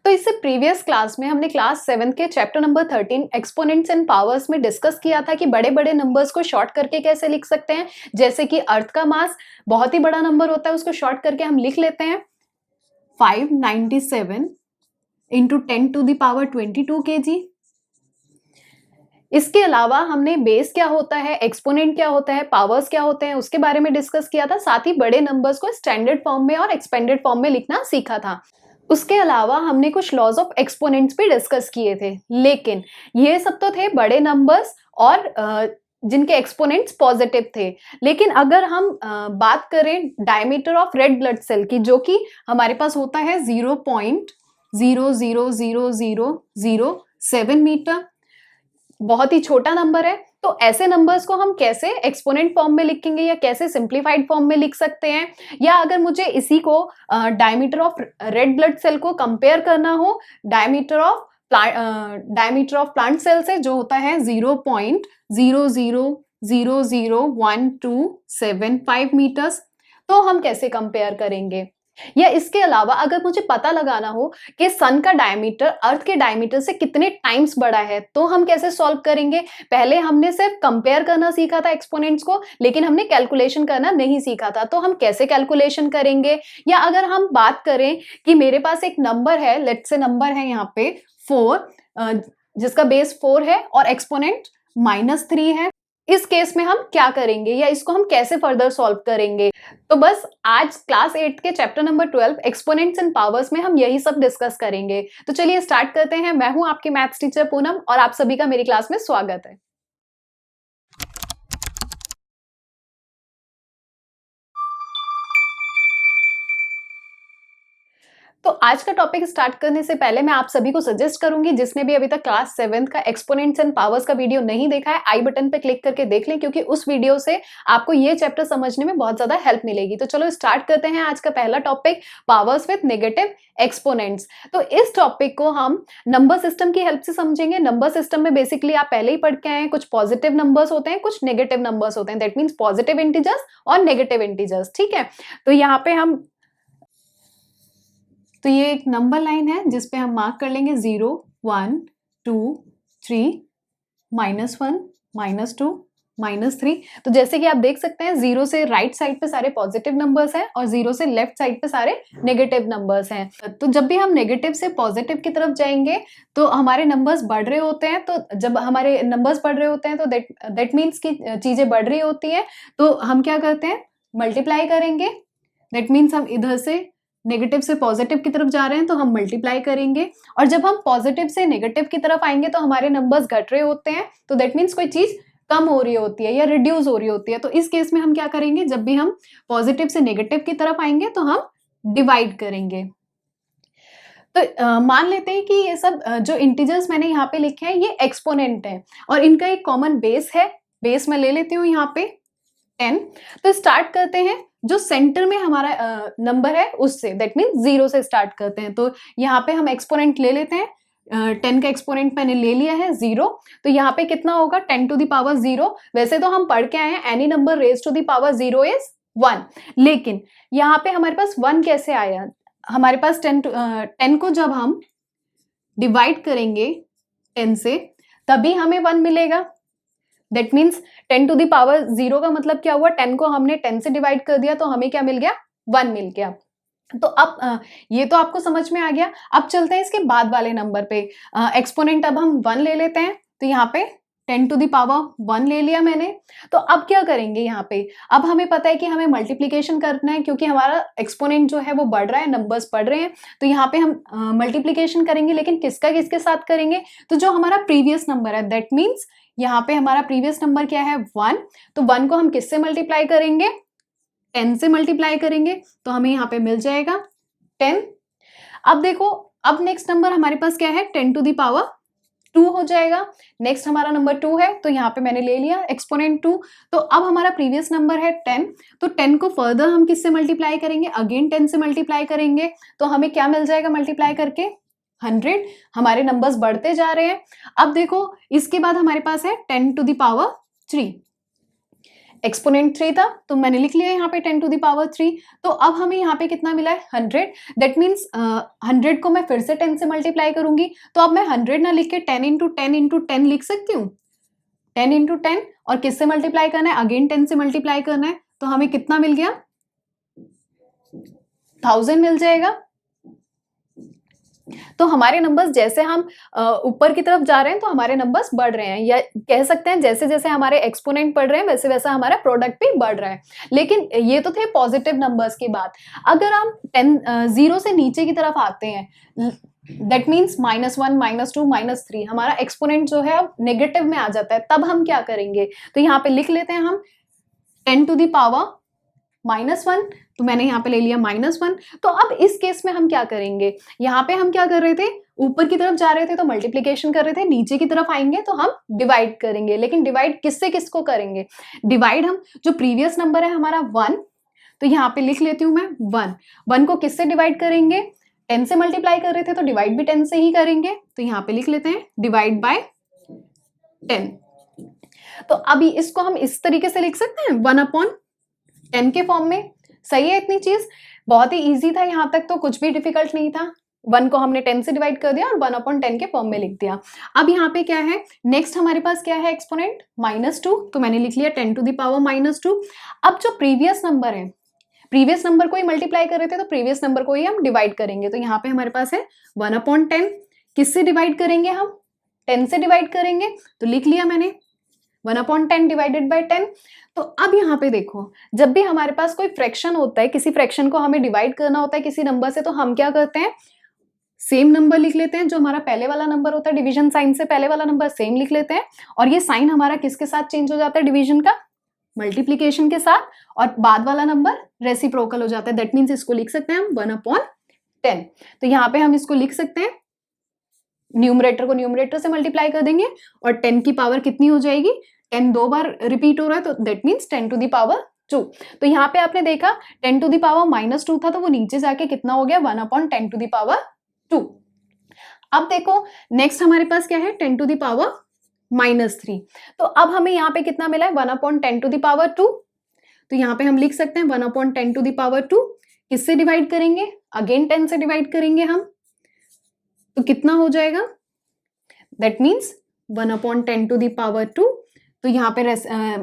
तो इससे previous class में हमने क्लास 7 के chapter number 13 exponents and powers में डिस्कस किया था कि बड़े बड़े नंबर्स को शॉर्ट करके कैसे लिख सकते हैं। जैसे कि अर्थ का मास बहुत ही बड़ा नंबर होता है, उसको शॉर्ट करके हम लिख लेते हैं 597 इंटू 10⁻22 kg। इसके अलावा हमने बेस क्या होता है, एक्सपोनेंट क्या होता है, पावर्स क्या होते हैं, उसके बारे में डिस्कस किया था। साथ ही बड़े नंबर्स को स्टैंडर्ड फॉर्म में और एक्सपेंडेड फॉर्म में लिखना सीखा था। उसके अलावा हमने कुछ लॉज ऑफ एक्सपोनेंट्स भी डिस्कस किए थे। लेकिन ये सब तो थे बड़े नंबर्स और जिनके एक्सपोनेंट्स पॉजिटिव थे। लेकिन अगर हम बात करें diameter of red blood cell की, जो कि हमारे पास होता है 0.00007 मीटर, बहुत ही छोटा नंबर है। तो ऐसे नंबर्स को हम कैसे एक्सपोनेंट फॉर्म में लिखेंगे या कैसे सिंप्लीफाइड फॉर्म में लिख सकते हैं। या अगर मुझे इसी को diameter of red blood cell को कंपेयर करना हो डायमीटर ऑफ प्लांट सेल से, जो होता है 0.00001275 मीटर्स, तो हम कैसे कंपेयर करेंगे। या इसके अलावा अगर मुझे पता लगाना हो कि सन का डायमीटर अर्थ के डायमीटर से कितने टाइम्स बड़ा है, तो हम कैसे सॉल्व करेंगे। पहले हमने सिर्फ कंपेयर करना सीखा था एक्सपोनेंट्स को, लेकिन हमने कैलकुलेशन करना नहीं सीखा था। तो हम कैसे कैलकुलेशन करेंगे। या अगर हम बात करें कि मेरे पास एक नंबर है, लेट्स से नंबर है यहाँ पे 4, जिसका बेस 4 है और एक्सपोनेंट -3 है, इस केस में हम क्या करेंगे या इसको हम कैसे फर्दर सॉल्व करेंगे। तो बस आज क्लास 8 के chapter number 12 exponents and powers में हम यही सब डिस्कस करेंगे। तो चलिए स्टार्ट करते हैं। मैं हूं आपकी मैथ्स टीचर पूनम और आप सभी का मेरी क्लास में स्वागत है। तो आज का टॉपिक स्टार्ट करने से पहले मैं आप सभी को सजेस्ट करूंगी, जिसने भी अभी तक क्लास 7 का एक्सपोनेंट्स एंड पावर्स का वीडियो नहीं देखा है, आई बटन पे क्लिक करके देख लें, क्योंकि उस वीडियो से आपको ये चैप्टर समझने में बहुत ज्यादा हेल्प मिलेगी। तो चलो स्टार्ट करते हैं आज का पहला topic, powers with negative exponents. तो इस टॉपिक को हम नंबर सिस्टम की हेल्प से समझेंगे। नंबर सिस्टम में बेसिकली आप पहले ही पढ़ के आए हैं, कुछ पॉजिटिव नंबर्स होते हैं, कुछ नेगेटिव नंबर्स होते हैं। दैट मीन्स पॉजिटिव इंटीजर्स और नेगेटिव इंटीजर्स। ठीक है, तो यहाँ पे तो ये एक नंबर लाइन है जिसपे हम मार्क कर लेंगे 0, 1, 2, 3, -1, -2, -3। तो जैसे कि आप देख सकते हैं 0 से राइट साइड पे सारे पॉजिटिव नंबर्स हैं और 0 से लेफ्ट साइड पे सारे नेगेटिव नंबर्स हैं। तो जब भी हम नेगेटिव से पॉजिटिव की तरफ जाएंगे तो हमारे नंबर्स बढ़ रहे होते हैं। तो जब हमारे नंबर्स बढ़ रहे होते हैं तो दैट मीन्स कि चीजें बढ़ रही होती हैं। तो हम क्या करते हैं, मल्टीप्लाई करेंगे। दैट मीन्स हम इधर से नेगेटिव से पॉजिटिव की तरफ जा रहे हैं तो हम मल्टीप्लाई करेंगे। और जब हम पॉजिटिव से नेगेटिव की तरफ आएंगे तो हमारे नंबर्स घट रहे होते हैं। तो दैट मीन्स कोई चीज कम हो रही होती है या रिड्यूस हो रही होती है। तो इस केस में हम क्या करेंगे, जब भी हम पॉजिटिव से नेगेटिव की तरफ आएंगे तो हम डिवाइड करेंगे। तो मान लेते हैं कि ये सब जो इंटीजर्स मैंने यहाँ पे लिखे हैं ये एक्सपोनेंट है और इनका एक कॉमन बेस है। बेस मैं ले लेती हूँ यहाँ पे 10। तो स्टार्ट करते हैं जो सेंटर में हमारा नंबर है उससे, दैट मीन्स 0 से स्टार्ट करते हैं। तो यहाँ पे हम एक्सपोनेंट ले लेते हैं। 10 का एक्सपोनेंट मैंने ले लिया है 0। तो यहाँ पे कितना होगा, 10⁻0। वैसे तो हम पढ़ के आए हैं any number raise to the power 0 is 1, लेकिन यहाँ पे हमारे पास 1 कैसे आया। हमारे पास 10 को जब हम डिवाइड करेंगे 10 से तभी हमें 1 मिलेगा। दैट मीन्स 10⁻0 का मतलब क्या हुआ, 10 को हमने 10 से डिवाइड कर दिया तो हमें क्या मिल गया, 1 मिल गया। तो अब ये तो आपको समझ में आ गया। अब चलते हैं इसके बाद वाले नंबर पे। एक्सपोनेंट अब हम 1 ले लेते हैं। तो यहाँ पे 10⁻1 ले लिया मैंने। तो अब क्या करेंगे यहाँ पे, अब हमें पता है कि हमें मल्टीप्लीकेशन करना है, क्योंकि हमारा एक्सपोनेंट जो है वो बढ़ रहा है, नंबर्स बढ़ रहे हैं। तो यहाँ पे हम मल्टीप्लीकेशन करेंगे, लेकिन किसके साथ करेंगे, तो जो हमारा प्रीवियस नंबर है, दैट मीन्स यहाँ पे हमारा प्रीवियस नंबर क्या है 1। तो 1 को हम किससे मल्टीप्लाई करेंगे, 10 से मल्टीप्लाई करेंगे। तो हमें यहाँ पे मिल जाएगा 10। अब देखो, अब नेक्स्ट नंबर हमारे पास क्या है, 10⁻2 हो जाएगा। नेक्स्ट हमारा नंबर 2 है, तो यहाँ पे मैंने ले लिया एक्सपोनेंट 2। तो अब हमारा प्रीवियस नंबर है 10। तो 10 को फर्दर हम किससे मल्टीप्लाई करेंगे, अगेन 10 से मल्टीप्लाई करेंगे। तो हमें क्या मिल जाएगा मल्टीप्लाई करके, 100। हमारे नंबर्स बढ़ते जा रहे हैं। अब देखो इसके बाद हमारे पास है 10⁻3। एक्सपोनेंट 3 था तो मैंने लिख लिया यहाँ पे 10 टू द पावर 3। तो अब हमें यहाँ पे कितना मिला है 100। दैट मीन्स 100 को मैं फिर से 10 से मल्टीप्लाई करूंगी। तो अब मैं 100 ना लिख के 10 इंटू 10 इंटू 10 लिख सकती हूँ। 10 इंटू 10 और किससे मल्टीप्लाई करना है, अगेन 10 से मल्टीप्लाई करना है। तो हमें कितना मिल गया 1000 मिल जाएगा। तो हमारे नंबर्स जैसे हम ऊपर की तरफ जा रहे हैं तो हमारे नंबर्स बढ़ रहे हैं, या कह सकते हैं जैसे जैसे हमारे एक्सपोनेंट बढ़ रहे हैं वैसे वैसा हमारा प्रोडक्ट भी बढ़ रहा है। लेकिन ये तो थे पॉजिटिव नंबर्स की बात। अगर हम 0 से नीचे की तरफ आते हैं, दैट मीन्स -1, -2, -3, हमारा एक्सपोनेंट जो है अब नेगेटिव में आ जाता है, तब हम क्या करेंगे। तो यहाँ पे लिख लेते हैं हम 10 टू द पावर -1। तो मैंने यहाँ पे ले लिया -1। तो अब इस केस में हम क्या करेंगे, यहाँ पे हम क्या कर रहे थे, ऊपर की तरफ जा रहे थे तो मल्टीप्लिकेशन कर रहे थे, नीचे की तरफ आएंगे तो हम डिवाइड करेंगे। लेकिन डिवाइड किससे किसको करेंगे, डिवाइड हम जो प्रीवियस नंबर है हमारा 1, तो यहाँ पे लिख लेती हूँ मैं 1 को किससे डिवाइड करेंगे, 10 से मल्टीप्लाई कर रहे थे तो डिवाइड भी 10 से ही करेंगे। तो यहाँ पे लिख लेते हैं डिवाइड बाय 10। तो अभी इसको हम इस तरीके से लिख सकते हैं 1/10 के फॉर्म में। सही है, इतनी चीज बहुत ही इजी था, यहाँ तक तो कुछ भी डिफिकल्ट नहीं था। 1 को हमने 10 से डिवाइड कर दिया और 1/10 के फॉर्म में लिख दिया। अब यहाँ पे क्या है, नेक्स्ट हमारे पास क्या है एक्सपोनेंट -2। तो मैंने लिख लिया 10 टू द पावर -2। अब जो प्रीवियस नंबर है, प्रीवियस नंबर को ही मल्टीप्लाई कर रहे थे तो प्रीवियस नंबर को ही हम डिवाइड करेंगे। तो यहाँ पे हमारे पास है 1/10। किससे डिवाइड करेंगे हम, 10 से डिवाइड करेंगे। तो लिख लिया मैंने 1/10 डिवाइडेड बाय 10। तो अब यहाँ पे देखो, जब भी हमारे पास कोई फ्रैक्शन होता है, किसी फ्रैक्शन को हमें डिवाइड करना होता है किसी नंबर से, तो हम क्या करते हैं, सेम नंबर लिख लेते हैं। जो हमारा पहले वाला नंबर होता है डिवीजन साइन से, पहले वाला नंबर सेम लिख लेते हैं। और ये साइन हमारा किसके साथ चेंज हो जाता है डिवीजन का, मल्टीप्लीकेशन के साथ, और बाद वाला नंबर रेसिप्रोकल हो जाता है। दैट मीन्स इसको लिख सकते हैं हम 1/10। तो यहाँ पे हम इसको लिख सकते हैं, न्यूमरेटर को न्यूमरेटर से मल्टीप्लाई कर देंगे और 10 की पावर कितनी हो जाएगी, 10 2 बार रिपीट हो रहा है तो that means 10 to the power 2। तो यहाँ पे आपने देखा 10 टू द पावर -2 था तो वो नीचे जाके कितना हो गया 1/10 टू द पावर 2। अब देखो नेक्स्ट हमारे पास क्या है 10 टू द पावर -3। तो अब हमें यहाँ पे कितना मिला है 1/10 टू द पावर 2। तो यहाँ पे हम लिख सकते हैं 1/10 टू द पावर 2। किससे डिवाइड करेंगे, अगेन 10 से डिवाइड करेंगे हम, तो कितना हो जाएगा, that means 1/10 to the power 2। तो यहाँ पे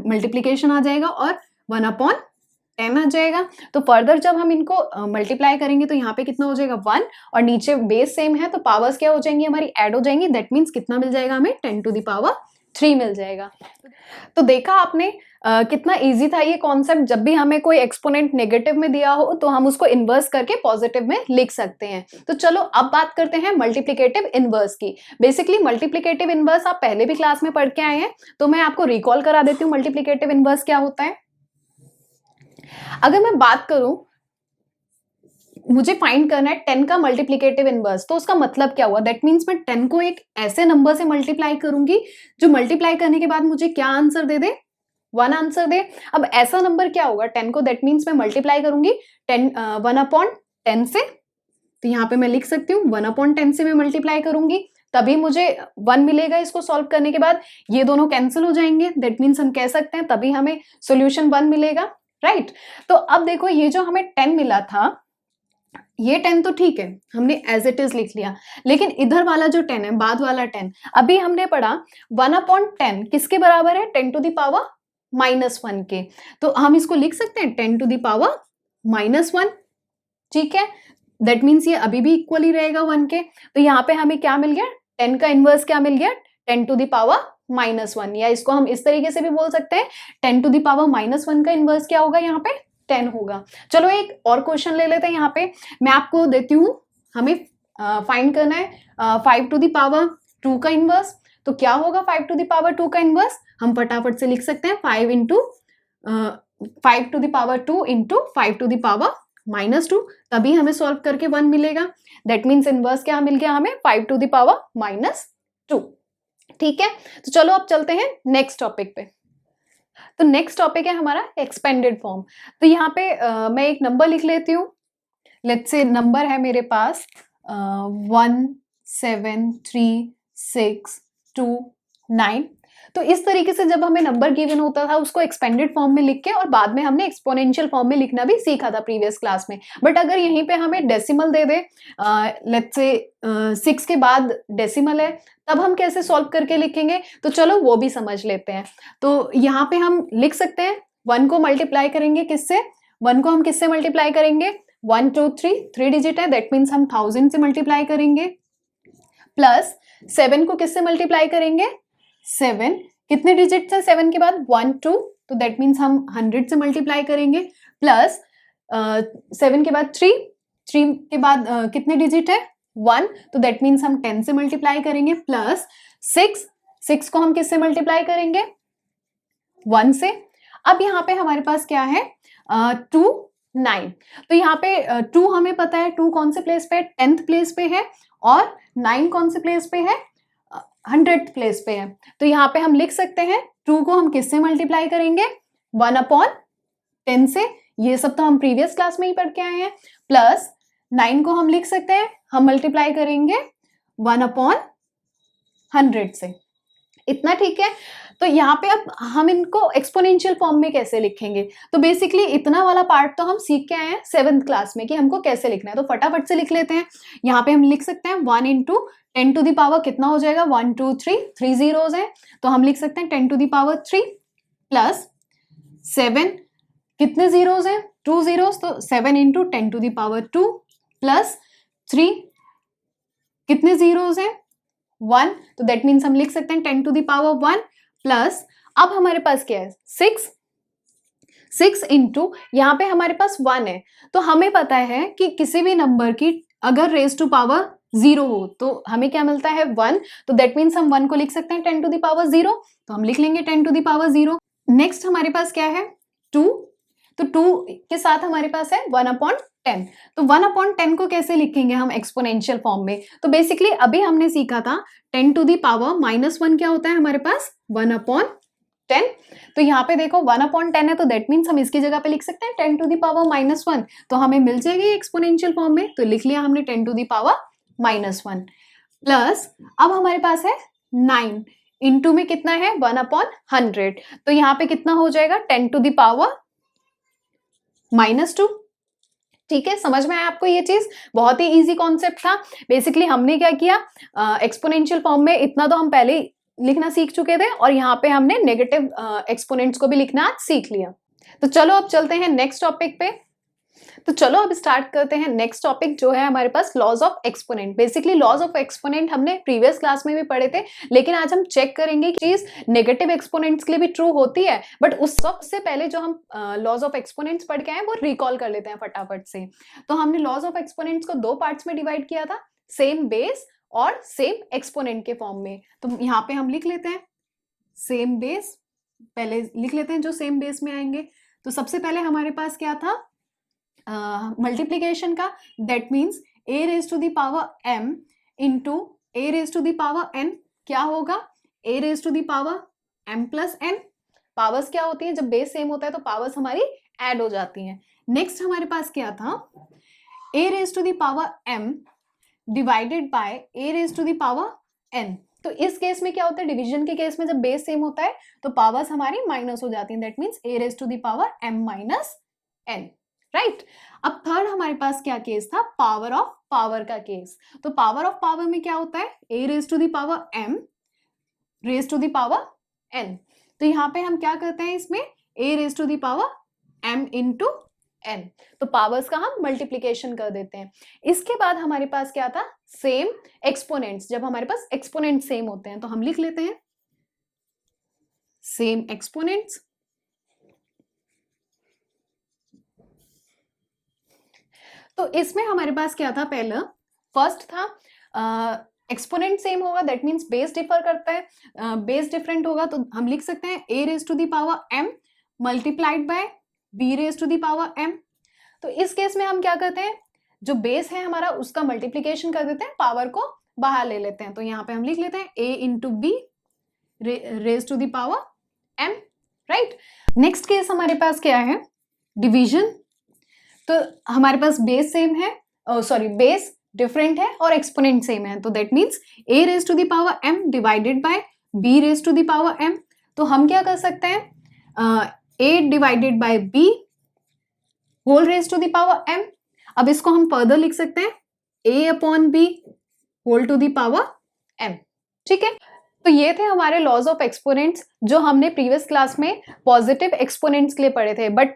मल्टीप्लीकेशन आ जाएगा और 1/10 आ जाएगा। तो फर्दर जब हम इनको मल्टीप्लाई करेंगे तो यहाँ पे कितना हो जाएगा 1, और नीचे बेस सेम है तो पावर्स क्या हो जाएंगी हमारी, ऐड हो जाएंगी। दैट मीन्स कितना मिल जाएगा हमें 10 टू द पावर 3 मिल जाएगा। तो देखा आपने कितना इजी था ये कॉन्सेप्ट। जब भी हमें कोई एक्सपोनेंट नेगेटिव में दिया हो तो हम उसको इन्वर्स करके पॉजिटिव में लिख सकते हैं। तो चलो अब बात करते हैं मल्टीप्लिकेटिव इन्वर्स की। बेसिकली मल्टीप्लिकेटिव इन्वर्स आप पहले भी क्लास में पढ़ के आए हैं, तो मैं आपको रिकॉल करा देती हूँ मल्टीप्लिकेटिव इन्वर्स क्या होता है। अगर मैं बात करूं, मुझे फाइंड करना है 10 का मल्टीप्लिकेटिव इनवर्स, तो उसका मतलब क्या हुआ, दैट मीन्स मैं 10 को एक ऐसे नंबर से मल्टीप्लाई करूंगी जो मल्टीप्लाई करने के बाद मुझे क्या आंसर दे दे, 1 आंसर दे। अब ऐसा नंबर क्या होगा 10 को, दैट मीन्स मैं मल्टीप्लाई करूंगी 1/10 से। तो यहाँ पे मैं लिख सकती हूँ 1/10 से मैं मल्टीप्लाई करूंगी तभी मुझे 1 मिलेगा। इसको सॉल्व करने के बाद ये दोनों कैंसिल हो जाएंगे, दैट मीन्स हम कह सकते हैं तभी हमें सोल्यूशन 1 मिलेगा, राइट। तो अब देखो ये जो हमें 10 मिला था, ये 10 तो ठीक है हमने एज इट इज लिख लिया, लेकिन इधर वाला जो 10 है, बाद वाला 10, अभी हमने पढ़ा 1/10 किसके बराबर है, 10 टू द पावर -1 के। तो हम इसको लिख सकते हैं 10 टू द पावर -1, ठीक है। दैट मीन्स ये अभी भी इक्वल ही रहेगा 1 के। तो यहाँ पे हमें क्या मिल गया, 10 का इनवर्स क्या मिल गया, 10 टू द पावर -1, या इसको हम इस तरीके से भी बोल सकते हैं 10 टू द पावर -1 का इनवर्स क्या होगा, यहाँ पे 10 होगा। चलो एक और क्वेश्चन ले लेते हैं। यहाँ पे मैं आपको देती हूँ, हमें फाइंड करना है 5 टू द पावर 2 का इनवर्स। तो क्या होगा 5 टू द पावर 2 का इनवर्स, हम फटाफट से लिख सकते हैं 5 to the power 2 into 5 to the power -2, तभी हमें सॉल्व करके 1 मिलेगा। दैट मीन्स इनवर्स क्या मिल गया हमें, 5 टू द पावर -2, ठीक है। तो चलो अब चलते हैं नेक्स्ट टॉपिक पे। तो नेक्स्ट टॉपिक है हमारा एक्सपेंडेड फॉर्म। तो यहाँ पे मैं एक नंबर लिख लेती हूँ। लेट्स से नंबर है मेरे पास 17369। तो इस तरीके से जब हमें नंबर गिवन होता था उसको एक्सपेंडेड फॉर्म में लिख के और बाद में हमने एक्सपोनेंशियल फॉर्म में लिखना भी सीखा था प्रीवियस क्लास में। बट अगर यहीं पे हमें decimal they they, let's say 6 के बाद डेसिमल है, तब हम कैसे सॉल्व करके लिखेंगे, तो चलो वो भी समझ लेते हैं। तो यहाँ पे हम लिख सकते हैं 1 को मल्टीप्लाई करेंगे किससे, 1 को हम किससे मल्टीप्लाई करेंगे, 1 2 3 डिजिट है, दैट मीन्स हम 1000 से मल्टीप्लाई करेंगे, प्लस 7 को किससे मल्टीप्लाई करेंगे, 7 कितने डिजिट है 7 के बाद 1 2, तो दैट मीन्स हम 100 से मल्टीप्लाई करेंगे, प्लस 7 के बाद 3 के बाद कितने डिजिट है 1, तो दैट मीन्स हम 10 से मल्टीप्लाई करेंगे, प्लस 6 को हम किससे मल्टीप्लाई करेंगे, 1 से। अब यहाँ पे हमारे पास क्या है 2 9, तो यहाँ पे 2 हमें पता है 2 कौन से प्लेस पे है, 10th प्लेस पे है, और 9 कौन से प्लेस पे है, 100th प्लेस पे है। तो यहाँ पे हम लिख सकते हैं 2 को हम किससे मल्टीप्लाई करेंगे, 1/10 से, ये सब तो हम प्रीवियस क्लास में ही पढ़ के आए हैं, प्लस 9 को हम लिख सकते हैं, हम मल्टीप्लाई करेंगे 1/100 से। इतना ठीक है। तो यहाँ पे अब हम इनको एक्सपोनेंशियल फॉर्म में कैसे लिखेंगे, तो बेसिकली इतना वाला पार्ट तो हम सीख के आए हैं 7th क्लास में कि हमको कैसे लिखना है, तो फटाफट से लिख लेते हैं। यहाँ पे हम लिख सकते हैं 1 × 10 टू द पावर कितना हो जाएगा, 1 2 3 zeros है, तो हम लिख सकते हैं 10 टू द पावर 3, प्लस 7 कितने जीरोस हैं, 2 zeros, तो 7 × 10 टू द पावर 2, प्लस 3 कितने जीरोस हैं 1, तो दैट मीन्स हम लिख सकते हैं 10 टू द पावर 1, प्लस अब हमारे पास क्या है 6 इंटू यहाँ पे हमारे पास 1 है, तो हमें पता है कि किसी भी नंबर की अगर रेज टू पावर 0 हो तो हमें क्या मिलता है 1, तो दैट मीन्स हम 1 को लिख सकते हैं 10 टू द पावर 0, तो हम लिख लेंगे 10 टू द पावर 0। नेक्स्ट हमारे पास क्या है 2, तो 2 के साथ हमारे पास है 1/10, तो 1/10 को कैसे लिखेंगे हम एक्सपोनेंशियल फॉर्म में, तो बेसिकली अभी हमने सीखा था 10 टू द पावर -1 क्या होता है हमारे पास 1/10, तो यहाँ पे देखो 1/10 है, तो दैट मीन्स हम इसकी जगह पे लिख सकते हैं 10 टू द पावर -1, तो हमें मिल जाएगी एक्सपोनेंशियल फॉर्म में, तो लिख लिया हमने 10 टू द पावर -1, प्लस अब हमारे पास है 9 इंटू में कितना है 1/100, तो यहाँ पे कितना हो जाएगा 10 टू द पावर -2। ठीक है, समझ में आया आपको ये चीज, बहुत ही इजी कॉन्सेप्ट था। बेसिकली हमने क्या किया, एक्सपोनेंशियल फॉर्म में इतना तो हम पहले ही लिखना सीख चुके थे, और यहाँ पे हमने नेगेटिव एक्सपोनेंट्स को भी लिखना सीख लिया। तो चलो अब चलते हैं नेक्स्ट टॉपिक पे। तो चलो अब स्टार्ट करते हैं नेक्स्ट टॉपिक जो है हमारे पास laws of exponent. Basically laws of exponent हमने प्रीवियस क्लास में भी पढ़े थे, लेकिन आज हम चेक करेंगे कि चीज नेगेटिव एक्सपोनेंट्स के लिए भी ट्रू होती है, बट उस सबसे पहले जो हम लॉज ऑफ एक्सपोनेंट्स पढ़ के आए वो रिकॉल कर लेते हैं फटाफट से। तो हमने लॉज ऑफ एक्सपोनेंट्स को 2 पार्ट्स में डिवाइड किया था, सेम बेस और सेम एक्सपोनेंट के फॉर्म में। तो यहाँ पे हम लिख लेते हैं सेम बेस, पहले लिख लेते हैं जो सेम बेस में आएंगे। तो सबसे पहले हमारे पास क्या था मल्टीप्लीकेशन का, that means a raise to the power m into a raise to the power n, क्या होगा a raise to the power m plus n। Powers क्या होती है, जब बेस सेम होता है तो पावर्स हमारी ऐड हो जाती हैं। नेक्स्ट हमारे पास क्या था a raise to the power m divided by a raise to the power n। तो इस केस में क्या होता है, डिवीजन के केस में जब बेस सेम होता है तो पावर्स हमारी माइनस हो जाती हैं, that means a raise to the power m minus n, right. अब थर्ड हमारे पास क्या केस था, पावर ऑफ पावर का केस। तो पावर ऑफ पावर में क्या होता है a raise to the power m raise to the power n। तो यहाँ पे हम क्या करते हैं इसमें a raise to the power m into n, तो पावर्स का हम मल्टीप्लीकेशन कर देते हैं। इसके बाद हमारे पास क्या था सेम एक्सपोनेंट्स, जब हमारे पास एक्सपोनेंट सेम होते हैं तो हम लिख लेते हैं सेम एक्सपोनेंट्स। तो इसमें हमारे पास क्या था, पहला फर्स्ट था एक्सपोनेंट सेम होगा, दैट मीन्स बेस डिफर करता है, बेस डिफरेंट होगा, तो हम लिख सकते हैं a raise to the power m multiplied by b raise to the power m। तो इस केस में हम क्या करते हैं, जो बेस है हमारा उसका मल्टीप्लीकेशन कर देते हैं, पावर को बाहर ले लेते हैं। तो यहाँ पे हम लिख लेते हैं a into b raise to the power m, right. Next case हमारे पास क्या है डिवीजन। तो हमारे पास बेस सेम है, सॉरी बेस डिफरेंट है और एक्सपोनेंट सेम है, तो that means a raise to the power m divided by b raise to the power m, तो हम क्या कर सकते हैं, a divided by b whole raise to the power m। अब इसको हम फर्दर लिख सकते हैं a upon b whole to the power m। ठीक है, तो ये थे हमारे लॉज ऑफ एक्सपोनेंट्स जो हमने प्रीवियस क्लास में पॉजिटिव एक्सपोनेंट्स के लिए पढ़े थे। बट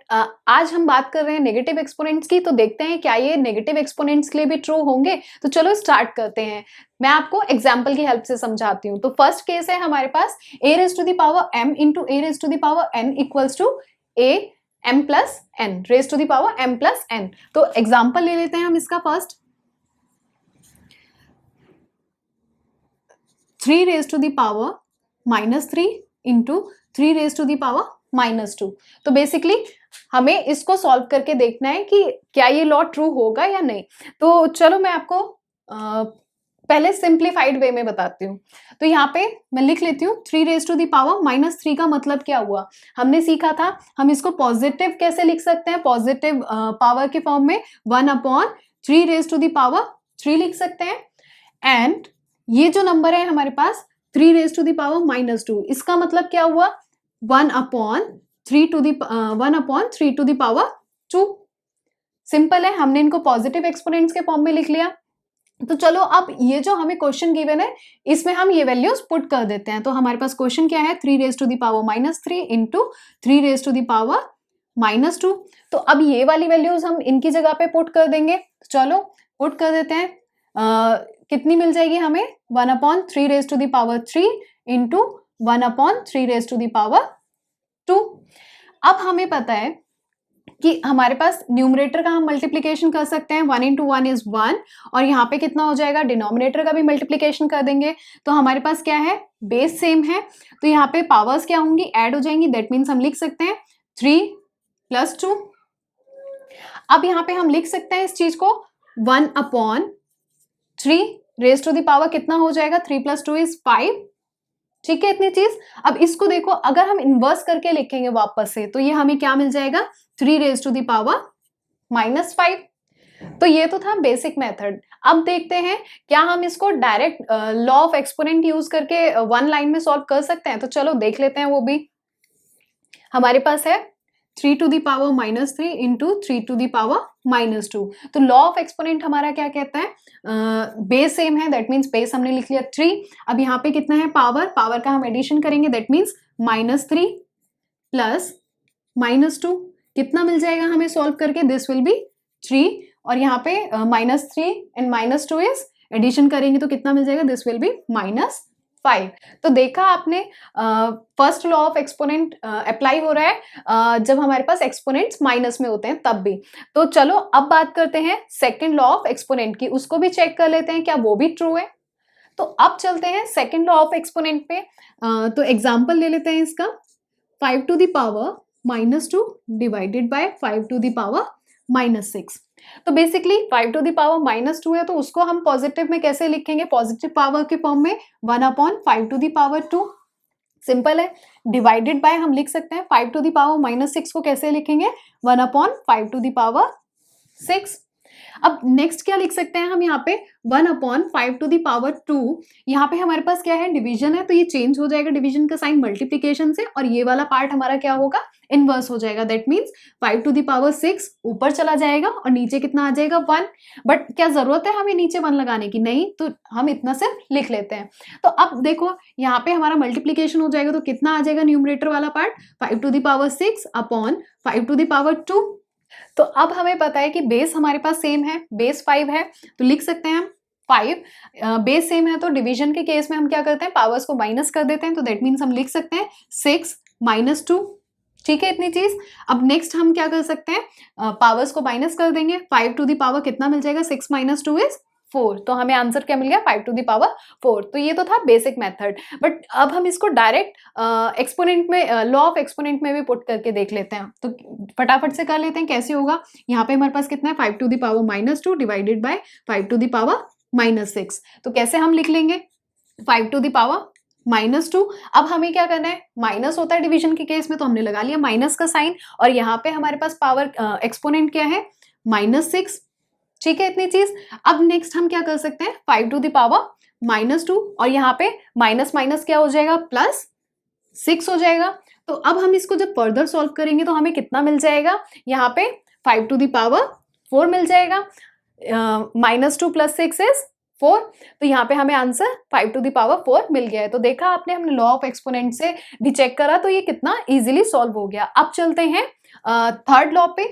आज हम बात कर रहे हैं नेगेटिव एक्सपोनेंट्स की, तो देखते हैं क्या ये नेगेटिव एक्सपोनेंट्स के लिए भी ट्रू होंगे। तो चलो स्टार्ट करते हैं, मैं आपको एग्जाम्पल की हेल्प से समझाती हूँ। तो फर्स्ट केस है हमारे पास a raise to the power m into a raise to the power n equals to a m plus n raise to the power m plus n। तो एग्जाम्पल ले लेते हैं हम इसका first, 3 raise to the power -3 into 3 raise to the power -2। तो basically हमें इसको solve करके देखना है कि क्या ये लॉ ट्रू होगा या नहीं। तो चलो मैं आपको पहले सिंप्लीफाइड वे में बताती हूँ। तो यहाँ पे मैं लिख लेती हूँ 3 रेज टू द पावर -3 का मतलब क्या हुआ, हमने सीखा था हम इसको पॉजिटिव कैसे लिख सकते हैं, पॉजिटिव पावर के फॉर्म में 1/3 रेज टू द पावर 3 लिख सकते हैं। एंड ये जो नंबर है हमारे पास 3 रेज टू द पावर -2, इसका मतलब क्या हुआ 1/3 टू द पावर 2। सिंपल है, हमने इनको पॉजिटिव एक्सपोनेंट्स के फॉर्म में लिख लिया। तो चलो अब ये जो हमें क्वेश्चन गिवन है इसमें हम ये वैल्यूज पुट कर देते हैं। तो हमारे पास क्वेश्चन क्या है 3 raise to the power -3 into 3 raise to the power -2। तो अब ये वाली वैल्यूज हम इनकी जगह पे पुट कर देंगे। चलो पुट कर देते हैं, कितनी मिल जाएगी हमें 1/3 raise to the power 3 into 1/3 raise to the power 2। अब हमें पता है कि हमारे पास न्यूमरेटर का हम मल्टीप्लीकेशन कर सकते हैं, 1 इंटू 1 इज 1, और यहाँ पे कितना हो जाएगा डिनोमिनेटर का भी मल्टीप्लीकेशन कर देंगे। तो हमारे पास क्या है बेस सेम है, तो यहाँ पे पावर्स क्या होंगी ऐड हो जाएंगी, दैट मीन्स हम लिख सकते हैं 3 + 2। अब यहाँ पे हम लिख सकते हैं इस चीज को 1/3 रेज टू द पावर कितना हो जाएगा 3 + 2 इज 5। ठीक है इतनी चीज। अब इसको देखो अगर हम इन्वर्स करके लिखेंगे वापस से तो ये हमें क्या मिल जाएगा 3 रेज टू द पावर -5। तो ये तो था बेसिक मेथड। अब देखते हैं क्या हम इसको direct law of exponent use करके वन लाइन में सॉल्व कर सकते हैं। तो चलो देख लेते हैं वो भी। हमारे पास है 3 to the power -3 into 3 to the power -2। तो लॉ ऑफ एक्सपोनेंट हमारा क्या कहता है, बेस सेम है, दैट मीन्स बेस हमने लिख लिया 3। अब यहाँ पे कितना है पावर का हम एडिशन करेंगे, दैट मीन्स -3 प्लस -2 कितना मिल जाएगा हमें सॉल्व करके, दिस विल बी 3। और यहाँ पे -3 एंड -2 इज एडिशन करेंगे तो कितना मिल जाएगा, दिस विल बी -5। तो देखा आपने first law of exponent apply हो रहा है जब हमारे पास एक्सपोनेंट्स माइनस में होते हैं तब भी। तो चलो अब बात करते हैं सेकंड लॉ ऑफ एक्सपोनेंट की, उसको भी चेक कर लेते हैं क्या वो भी ट्रू है। तो अब चलते हैं सेकंड लॉ ऑफ एक्सपोनेंट पे। तो एग्जांपल ले लेते हैं इसका 5 to the power -2 divided by 5 to the power -6। तो बेसिकली 5 टू द पावर -2 है तो उसको हम पॉजिटिव में कैसे लिखेंगे, पॉजिटिव पावर के फॉर्म में 1/5 टू द पावर 2। सिंपल है, डिवाइडेड बाय हम लिख सकते हैं 5 टू द पावर -6 को कैसे लिखेंगे 1/5 टू द पावर 6। अब नेक्स्ट क्या लिख सकते हैं हम यहाँ पे 1/5 टू द पावर 2। यहाँ पे हमारे पास क्या है डिवीजन है तो ये चेंज हो जाएगा डिवीजन का साइन मल्टीप्लीकेशन से, और ये वाला पार्ट हमारा क्या होगा इनवर्स हो जाएगा, that means 5 to the power 6 ऊपर चला जाएगा और नीचे कितना आ जाएगा 1। बट क्या जरूरत है हमें नीचे 1 लगाने की, नहीं, तो हम इतना सिर्फ लिख लेते हैं। तो अब देखो यहाँ पे हमारा मल्टीप्लीकेशन हो जाएगा तो कितना आ जाएगा न्यूमरेटर वाला part 5 to the power 6 upon 5 to the power 2। तो अब हमें पता है कि बेस हमारे पास सेम है, बेस 5 है, तो लिख सकते हैं हम 5। बेस सेम है तो डिवीजन के केस में हम क्या करते हैं पावर्स को माइनस कर देते हैं, तो दैट मीन्स हम लिख सकते हैं 6 - 2। ठीक है इतनी चीज। अब नेक्स्ट हम क्या कर सकते हैं पावर्स को माइनस कर देंगे, 5 टू द पावर कितना मिल जाएगा 6 - 2 इज 4। तो हमें आंसर क्या मिल गया 5 टू द पावर 4। तो ये तो था बेसिक मेथड। बट अब हम इसको डायरेक्ट एक्सपोनेंट में लॉ ऑफ एक्सपोनेंट में भी पुट करके देख लेते हैं। तो फटाफट से कर लेते हैं कैसे होगा। यहाँ पे हमारे पास कितना है 5 to the power -2 divided by 5 to the power -6। तो कैसे हम लिख लेंगे 5 टू द पावर -2। अब हमें क्या करना है, माइनस होता है डिवीजन के केस में तो हमने लगा लिया माइनस का साइन, और यहाँ पे हमारे पास पावर एक्सपोनेंट क्या है -6। ठीक है इतनी चीज। अब नेक्स्ट हम क्या कर सकते हैं 5 टू द पावर -2 और यहाँ पे माइनस माइनस क्या हो जाएगा, +6 हो जाएगा। तो अब हम इसको जब फर्दर सॉल्व करेंगे तो हमें कितना मिल जाएगा, यहाँ पे 5⁴ मिल जाएगा। -2 + 6 इज 4, तो यहाँ पे हमें आंसर 5⁴ मिल गया है। तो देखा आपने, हमने लॉ ऑफ एक्सपोनेंट से भी चेक करा, तो ये कितना इजीली सॉल्व हो गया। अब चलते हैं थर्ड लॉ पे।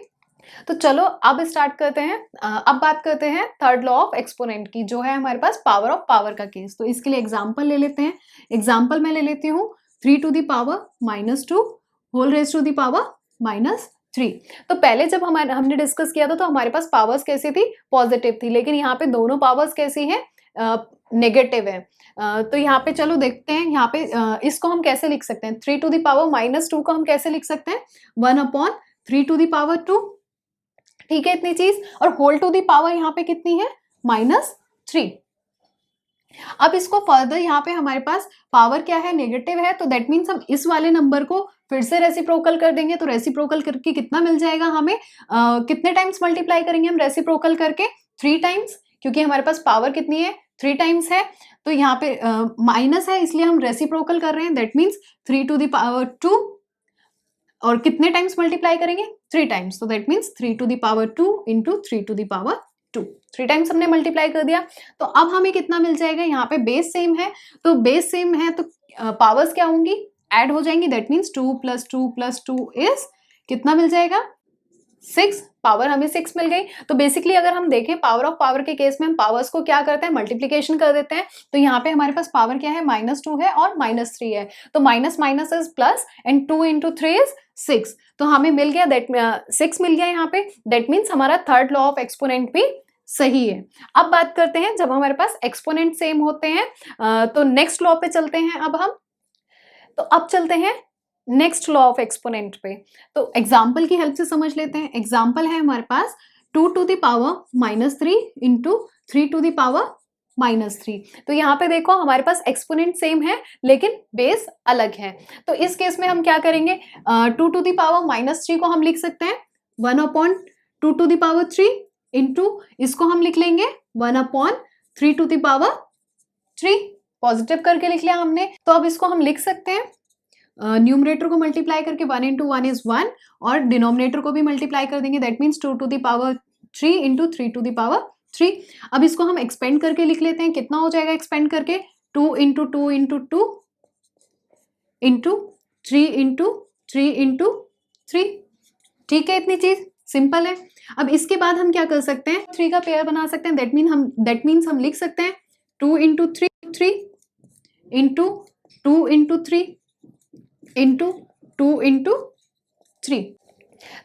तो चलो अब स्टार्ट करते हैं, अब बात करते हैं थर्ड लॉ ऑफ एक्सपोनेंट की, जो है हमारे पास पावर ऑफ पावर का केस। तो इसके लिए एग्जांपल ले लेते हैं। एग्जांपल मैं ले लेती हूँ 3⁻⁻2 whole raise to the power -3। तो पहले जब हमने डिस्कस किया था तो हमारे पास पावर्स कैसी थी, पॉजिटिव थी, लेकिन यहाँ पे दोनों पावर्स कैसी हैं, नेगेटिव है। तो यहाँ पे चलो देखते हैं, यहाँ पे इसको हम कैसे लिख सकते हैं, 3⁻⁻2 को हम कैसे लिख सकते हैं, 1/3⁻2, ठीक है इतनी चीज। और होल टू दी पावर यहाँ पे कितनी है, -3। अब इसको फर्दर यहाँ पे हमारे पास पावर क्या है, नेगेटिव है, तो दैट मीन्स हम इस वाले नंबर को फिर से रेसिप्रोकल कर देंगे। तो रेसिप्रोकल करके कितना मिल जाएगा हमें, कितने टाइम्स मल्टीप्लाई करेंगे हम रेसिप्रोकल करके, 3 टाइम्स, क्योंकि हमारे पास पावर कितनी है, 3 टाइम्स है। तो यहाँ पे माइनस है, इसलिए हम रेसिप्रोकल कर रहे हैं, दैट मीन्स 3⁻2, और कितने टाइम्स मल्टीप्लाई करेंगे, 3 टाइम्स, तो दैट मीन्स 3⁻2 इंटू 3⁻2, 3 टाइम्स हमने मल्टीप्लाई कर दिया। तो अब हमें कितना मिल जाएगा, यहाँ पे बेस सेम है, तो बेस सेम है तो पावर्स क्या होंगी, ऐड हो जाएंगी, दैट मीन्स 2 + 2 + 2 इज कितना मिल जाएगा, 6, पावर हमें 6 मिल गई। तो बेसिकली अगर हम देखें पावर ऑफ पावर के केस में हम पावर्स को क्या करते हैं, मल्टीप्लीकेशन कर देते हैं। तो यहाँ पे हमारे पास पावर क्या है, -2 है और -3 है, तो minus minus is plus and 2 × 3 is 6। तो हमें मिल गया, दैट 6 मिल गया यहाँ पे, दैट मीन्स हमारा थर्ड लॉ ऑफ एक्सपोनेंट भी सही है। अब बात करते हैं जब हमारे पास एक्सपोनेंट सेम होते हैं, तो नेक्स्ट लॉ पे चलते हैं अब हम। तो अब चलते हैं नेक्स्ट लॉ ऑफ एक्सपोनेंट पे। तो एग्जाम्पल की हेल्प से समझ लेते हैं। एग्जाम्पल है हमारे पास 2⁻³ इंटू 3⁻³ तो यहाँ पे देखो हमारे पास एक्सपोनेंट सेम है लेकिन बेस अलग है। तो इस केस में हम क्या करेंगे, 2⁻³ को हम लिख सकते हैं 1/2³ इंटू इसको हम लिख लेंगे 1/3⁻3, पॉजिटिव करके लिख लिया हमने। तो अब इसको हम लिख सकते हैं, न्यूमरेटर को मल्टीप्लाई करके 1 × 1 इज 1 और डिनोमिनेटर को भी मल्टीप्लाई कर देंगे, दैट मीन्स 2⁻³ इंटू 3⁻3। अब इसको हम एक्सपेंड करके लिख लेते हैं, कितना हो जाएगा एक्सपेंड करके, 2 × 2 × 2 इंटू 3 × 3 × 3, ठीक है इतनी चीज सिंपल है। अब इसके बाद हम क्या कर सकते हैं, 3 का पेयर बना सकते हैं, दैट मीन्स हम लिख सकते हैं 2 × 3 इंटू 2 × 3 इंटू 2 × 3।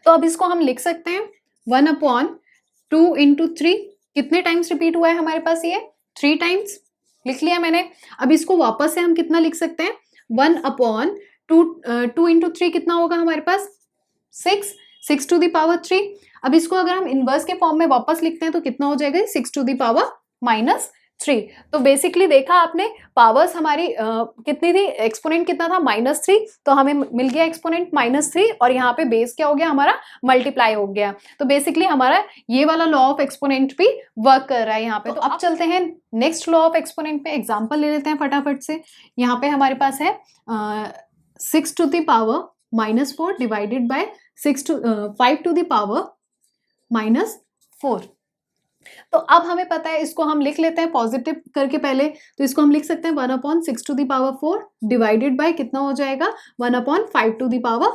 तो अब इसको हम लिख सकते हैं 1/2 × 3, कितने टाइम्स रिपीट हुआ है हमारे पास, ये 3 टाइम्स लिख लिया मैंने। अब इसको वापस से हम कितना लिख सकते हैं, 1/2 × 3 कितना होगा हमारे पास, 6⁻3। अब इसको अगर हम इनवर्स के फॉर्म में वापस लिखते हैं तो कितना हो जाएगा, 6⁻3। तो बेसिकली देखा आपने पावर्स हमारी कितनी थी, एक्सपोनेंट कितना था, -3, तो हमें मिल गया एक्सपोनेंट -3 और यहाँ पे बेस क्या हो गया हमारा, मल्टीप्लाई हो गया। तो बेसिकली हमारा ये वाला लॉ ऑफ एक्सपोनेंट भी वर्क कर रहा है यहाँ पे। तो अब चलते हैं नेक्स्ट लॉ ऑफ एक्सपोनेंट पे, एग्जाम्पल ले लेते हैं फटाफट से। यहाँ पे हमारे पास है 6⁻⁻4 डिवाइडेड बाय 5⁻⁻4। तो अब हमें पता है, इसको हम लिख लेते हैं पॉजिटिव करके पहले, तो इसको हम लिख सकते हैं 1/6⁴ डिवाइडेड बाय कितना हो जाएगा, 1/5⁴।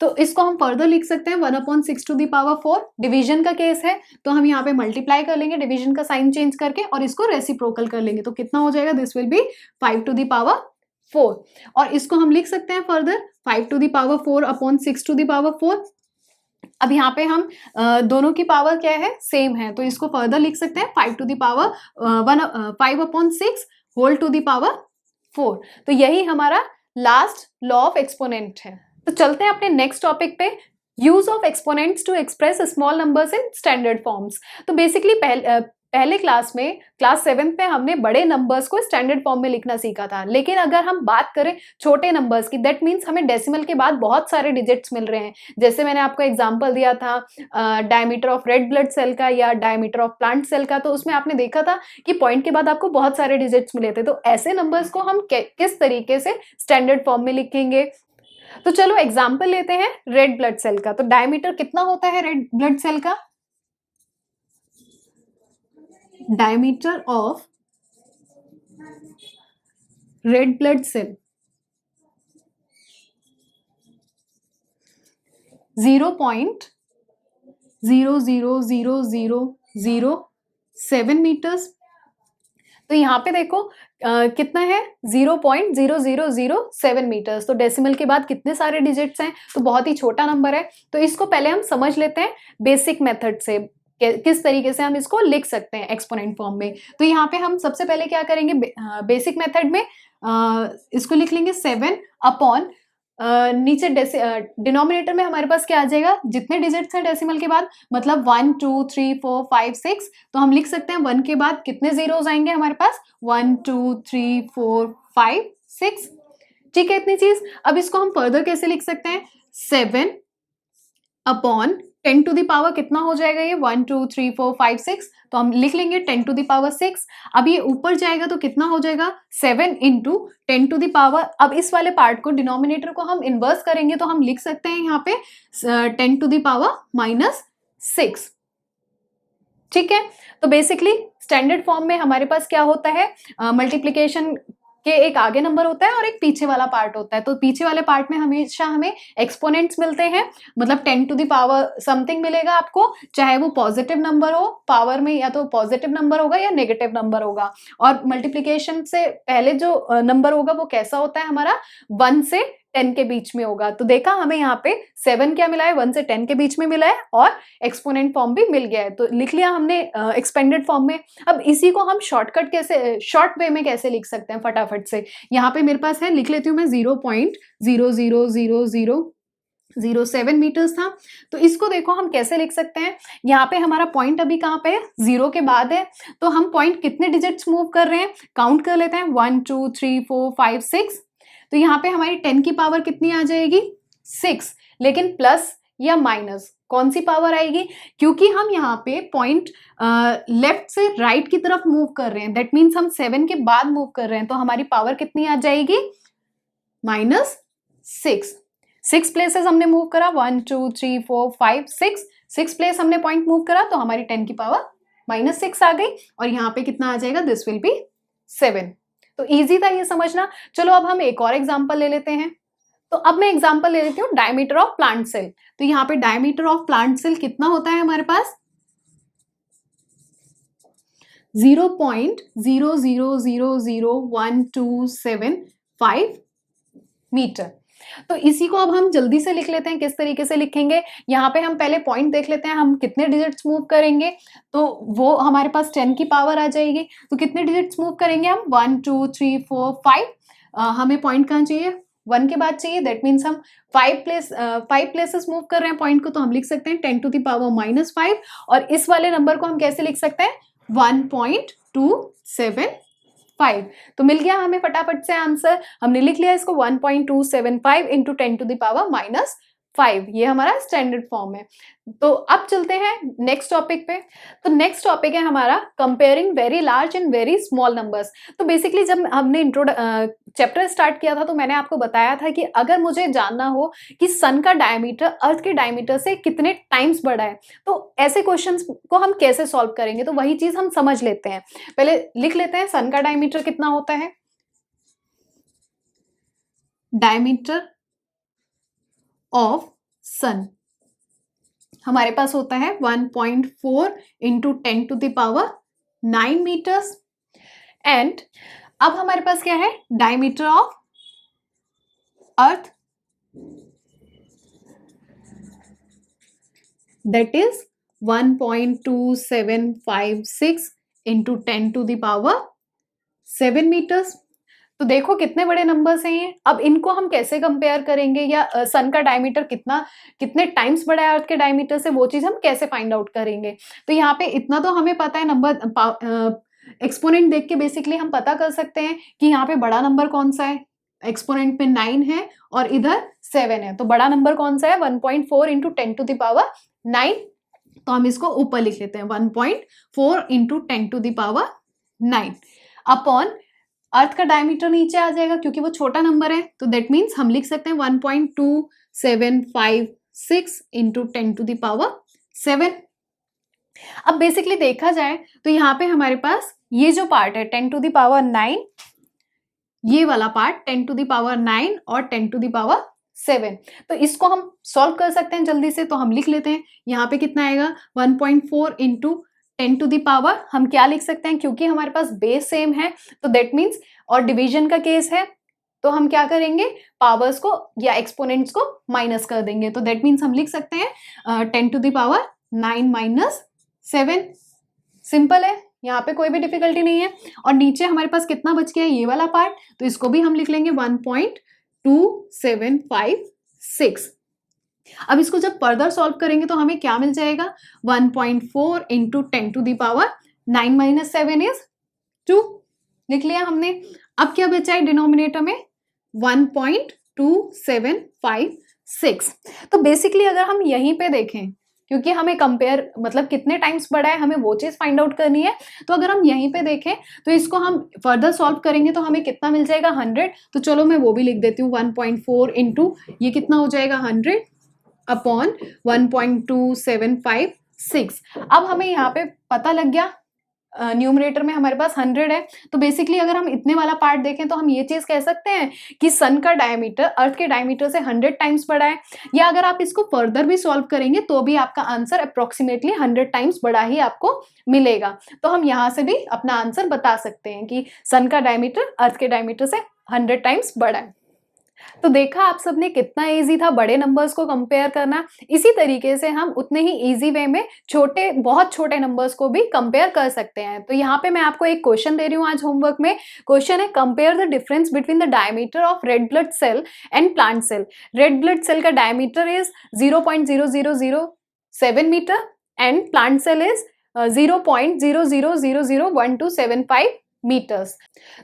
तो इसको हम फर्दर लिख सकते हैं 1/6⁴, डिवीजन का केस है तो हम यहाँ पे मल्टीप्लाई कर लेंगे डिवीजन का साइन चेंज करके और इसको रेसिप्रोकल कर लेंगे, तो कितना हो जाएगा, दिस विल बी 5⁴। और इसको हम लिख सकते हैं फर्दर 5⁴/6⁴। अब यहाँ पे हम दोनों की पावर क्या है, सेम है, तो इसको फर्दर लिख सकते हैं 5/6 होल टू द पावर 4। तो यही हमारा लास्ट लॉ ऑफ एक्सपोनेंट है। तो चलते हैं अपने नेक्स्ट टॉपिक पे, use of exponents to express small numbers in standard forms. तो बेसिकली पहले क्लास में क्लास 7 में हमने बड़े नंबर्स को स्टैंडर्ड फॉर्म में लिखना सीखा था, लेकिन अगर हम बात करें छोटे नंबर्स की, दैट मीन्स हमें डेसिमल के बाद बहुत सारे डिजिट्स मिल रहे हैं। जैसे मैंने आपको एग्जांपल दिया था diameter of red blood cell का या डायमीटर ऑफ प्लांट सेल का, तो उसमें आपने देखा था कि पॉइंट के बाद आपको बहुत सारे डिजिट्स मिले थे। तो ऐसे नंबर्स को हम किस तरीके से स्टैंडर्ड फॉर्म में लिखेंगे? तो चलो एग्जाम्पल लेते हैं रेड ब्लड सेल का। तो डायमीटर कितना होता है रेड ब्लड सेल का? Diameter of red blood cell 0.00007 metres. तो यहाँ पे देखो कितना है 0.0007 मीटर्स। तो डेसिमल के बाद कितने सारे डिजिट्स हैं? तो बहुत ही छोटा नंबर है। तो इसको पहले हम समझ लेते हैं बेसिक मेथड से, किस तरीके से हम इसको लिख सकते हैं एक्सपोनेंट फॉर्म में। तो यहाँ पे हम सबसे पहले क्या करेंगे, बेसिक मेथड में इसको लिख लेंगे 7 अपॉन नीचे डिनोमिनेटर में हमारे पास क्या आ जाएगा, जितने डिजिट्स हैं डेसिमल के बाद, मतलब 1 2 3 4 5 6। तो हम लिख सकते हैं 1 के बाद कितने जीरोस आएंगे हमारे पास, 1 2 3 4 5 6। ठीक है, इतनी चीज। अब इसको हम फर्दर कैसे लिख सकते हैं, 7 अपॉन 10 टू द पावर कितना हो जाएगा ये, 1 2 3 4 5 6। तो हम लिख लेंगे 10 टू द पावर 6। अब ये ऊपर जाएगा तो कितना हो जाएगा, 7 इंटू 10 टू द पावर। अब इस वाले पार्ट को, डिनोमिनेटर को हम इन्वर्स करेंगे तो हम लिख सकते हैं यहाँ पे 10 टू द पावर -6। ठीक है, तो बेसिकली स्टैंडर्ड फॉर्म में हमारे पास क्या होता है, मल्टीप्लीकेशन के एक आगे नंबर होता है और एक पीछे वाला पार्ट होता है। तो पीछे वाले पार्ट में हमेशा हमें एक्सपोनेंट्स मिलते हैं, मतलब 10 टू द पावर समथिंग मिलेगा आपको, चाहे वो पॉजिटिव नंबर हो पावर में, या तो पॉजिटिव नंबर होगा या नेगेटिव नंबर होगा। और मल्टीप्लीकेशन से पहले जो नंबर होगा वो कैसा होता है हमारा, 1 से 10 के बीच में होगा। तो देखा हमें यहाँ पे 7 क्या मिला है, 1 से 10 के बीच में मिला है, और एक्सपोनेंट फॉर्म भी मिल गया है। तो लिख लिया हमने एक्सपेंडेड फॉर्म में। अब इसी को हम शॉर्टकट कैसे, शॉर्ट वे में कैसे लिख सकते हैं फटाफट से। यहाँ पे मेरे पास है, लिख लेती हूँ मैं, 0.00007 मीटर्स था। तो इसको देखो हम कैसे लिख सकते हैं। यहाँ पे हमारा पॉइंट अभी कहाँ पे है, 0 के बाद है। तो हम पॉइंट कितने डिजिट्स मूव कर रहे हैं, काउंट कर लेते हैं, 1 2 3 4 5 6। तो यहाँ पे हमारी 10 की पावर कितनी आ जाएगी, 6। लेकिन प्लस या माइनस कौन सी पावर आएगी, क्योंकि हम यहाँ पे पॉइंट लेफ्ट से राइट की तरफ मूव कर रहे हैं, दैट मीन्स हम 7 के बाद मूव कर रहे हैं। तो हमारी पावर कितनी आ जाएगी, -6। 6 प्लेसेस हमने मूव करा, 1 2 3 4 5 6। 6 प्लेस हमने पॉइंट मूव करा, तो हमारी 10 की पावर -6 आ गई। और यहाँ पे कितना आ जाएगा, दिस विल बी 7। तो इजी था ये समझना। चलो अब हम एक और एग्जांपल ले लेते हैं। तो अब मैं एग्जांपल ले लेती हूँ डायमीटर ऑफ प्लांट सेल। तो यहाँ पे डायमीटर ऑफ प्लांट सेल कितना होता है हमारे पास, 0.0000125 मीटर। तो इसी को अब हम जल्दी से लिख लेते हैं, किस तरीके से लिखेंगे। यहाँ पे हम पहले पॉइंट देख लेते हैं, हम कितने डिजिट्स मूव करेंगे। तो वो हमारे पास 10 की पावर आ जाएगी। तो कितने डिजिट्स मूव करेंगे हम, 1 2 3 4 5। हमें पॉइंट कहाँ चाहिए, 1 के बाद चाहिए, दैट मीन्स हम 5 प्लेसेस मूव कर रहे हैं पॉइंट को। तो हम लिख सकते हैं 10 टू द पावर -5। और इस वाले नंबर को हम कैसे लिख सकते हैं, 1.275। तो मिल गया हमें फटाफट से आंसर। हमने लिख लिया इसको 1.275 इंटू 10 टू द पावर -5। ये हमारा स्टैंडर्ड फॉर्म है। तो अब चलते हैं नेक्स्ट टॉपिक पे। तो नेक्स्ट टॉपिक है हमारा comparing very large and very small numbers. तो बेसिकली जब हमने चैप्टर स्टार्ट किया था तो मैंने आपको बताया था कि अगर मुझे जानना हो कि सन का डायमीटर अर्थ के डायमीटर से कितने टाइम्स बड़ा है, तो ऐसे क्वेश्चंस को हम कैसे सॉल्व करेंगे। तो वही चीज हम समझ लेते हैं। पहले लिख लेते हैं सन का डायमीटर कितना होता है। डायमीटर ऑफ सन हमारे पास होता है 1.4 into 10 to the power 9 metres. And अब हमारे पास क्या है, diameter of Earth, that is 1.2756 into 10 to the power 7 metres. तो देखो कितने बड़े नंबर्स हैं ये। अब इनको हम कैसे कंपेयर करेंगे, या सन का डायमीटर कितने टाइम्स बड़ा है अर्थ के डायमीटर से, वो चीज हम कैसे फाइंड आउट करेंगे। तो यहाँ पे इतना तो हमें पता है, नंबर एक्सपोनेंट देख के बेसिकली हम पता कर सकते हैं कि यहाँ पे बड़ा नंबर कौन सा है। एक्सपोनेंट में 9 है और इधर 7 है, तो बड़ा नंबर कौन सा है 1.4 इंटू 10 टू द पावर 9। तो हम इसको ऊपर लिख लेते हैं 1.4 into 10 to the power 9 upon Earth का डायमीटर नीचे आ जाएगा क्योंकि वो छोटा नंबर है, तो दैट मीन्स हम लिख सकते हैं 1.2756 इंटू 10 टू द पावर 7। अब बेसिकली देखा जाए तो यहाँ पे हमारे पास ये जो पार्ट है 10 टू द पावर 9, ये वाला पार्ट 10 टू द पावर 9 और 10 टू द पावर 7, तो इसको हम सॉल्व कर सकते हैं जल्दी से। तो हम लिख लेते हैं यहाँ पे कितना आएगा 1.4 इंटू 10 टू द पावर, हम क्या लिख सकते हैं क्योंकि हमारे पास बेस सेम है तो दैट मीन्स, और डिवीजन का केस है तो हम क्या करेंगे पावर्स को या एक्सपोनेंट्स को माइनस कर देंगे। तो दैट मीन्स हम लिख सकते हैं 10 to the power 9 minus 7। Simple है, यहाँ पे कोई भी डिफिकल्टी नहीं है। और नीचे हमारे पास कितना बच गया है ये वाला पार्ट, तो इसको भी हम लिख लेंगे 1.2756। अब इसको जब फर्दर सॉल्व करेंगे तो हमें क्या मिल जाएगा 1.4 into 10 to the power 9 minus 7 is 2, लिख लिया हमने। अब क्या बचा है डिनोमिनेटर में 1.2756। तो बेसिकली अगर हम यहीं पे देखें, क्योंकि हमें कंपेयर मतलब कितने टाइम्स बड़ा है हमें वो चीज फाइंड आउट करनी है, तो अगर हम यहीं पे देखें तो इसको हम फर्दर सॉल्व करेंगे तो हमें कितना मिल जाएगा 100। तो चलो मैं वो भी लिख देती हूँ 1.4 इंटू ये कितना हो जाएगा 100 अपॉन 1.2756। अब हमें यहाँ पे पता लग गया न्यूमरेटर में हमारे पास 100 है, तो बेसिकली अगर हम इतने वाला पार्ट देखें तो हम ये चीज कह सकते हैं कि सन का डायमीटर अर्थ के डायमीटर से 100 टाइम्स बड़ा है। या अगर आप इसको फर्दर भी सॉल्व करेंगे तो भी आपका आंसर अप्रोक्सीमेटली 100 टाइम्स बड़ा ही आपको मिलेगा। तो हम यहाँ से भी अपना आंसर बता सकते हैं कि सन का डायमीटर अर्थ के डायमीटर से 100 टाइम्स बड़ा है। तो देखा आप सबने कितना इजी था बड़े नंबर्स को कंपेयर करना। इसी तरीके से हम उतने ही इजी वे में बहुत छोटे नंबर्स को भी कंपेयर कर सकते हैं। तो यहाँ पे मैं आपको एक क्वेश्चन दे रही हूँ आज होमवर्क में। क्वेश्चन है compare the difference between the diameter of red blood cell and plant cell. Red blood cell का diameter is 0.0007 metre and plant cell is 0.00001275 metres.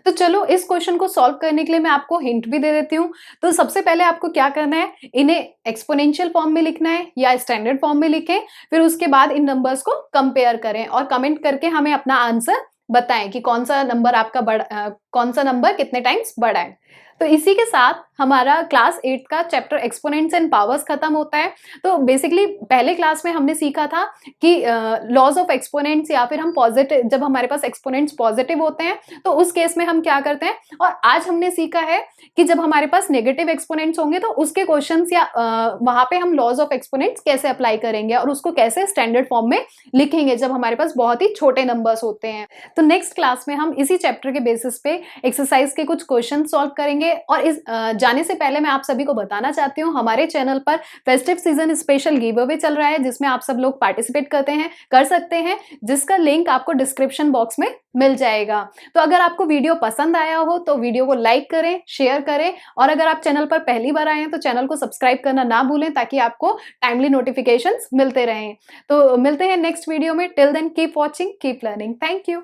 तो चलो इस क्वेश्चन को सॉल्व करने के लिए मैं आपको हिंट भी दे देती हूँ। तो सबसे पहले आपको क्या करना है, इन्हें एक्सपोनेंशियल फॉर्म में लिखना है या स्टैंडर्ड फॉर्म में लिखें, फिर उसके बाद इन नंबर्स को कंपेयर करें और कमेंट करके हमें अपना आंसर बताएं कि कौन सा नंबर कितने टाइम्स बड़ा है। तो इसी के साथ हमारा क्लास 8 का चैप्टर एक्सपोनेंट्स एंड पावर्स खत्म होता है। तो बेसिकली पहले क्लास में हमने सीखा था कि लॉज ऑफ एक्सपोनेंट्स, या फिर हम पॉजिटिव, जब हमारे पास एक्सपोनेंट्स पॉजिटिव होते हैं तो उस केस में हम क्या करते हैं। और आज हमने सीखा है कि जब हमारे पास नेगेटिव एक्सपोनेंट्स होंगे तो उसके क्वेश्चंस या वहां पे हम लॉज ऑफ एक्सपोनेंट्स कैसे अप्लाई करेंगे और उसको कैसे स्टैंडर्ड फॉर्म में लिखेंगे जब हमारे पास बहुत ही छोटे नंबर्स होते हैं। तो नेक्स्ट क्लास में हम इसी चैप्टर के बेसिस पे एक्सरसाइज के कुछ क्वेश्चन सॉल्व करेंगे। और इस जाने से पहले मैं आप सभी को बताना चाहती हूँ हमारे चैनल पर festive season special give away चल रहा है जिसमें आप सब लोग पार्टिसिपेट कर सकते हैं, जिसका लिंक आपको डिस्क्रिप्शन बॉक्स में मिल जाएगा। तो अगर आपको वीडियो पसंद आया हो तो वीडियो को लाइक करें, शेयर करें, और अगर आप चैनल पर पहली बार आए हैं तो चैनल को सब्सक्राइब करना ना भूलें ताकि आपको टाइमली नोटिफिकेशंस मिलते रहें। तो मिलते हैं नेक्स्ट वीडियो में। Till then keep watching, keep learning. Thank you.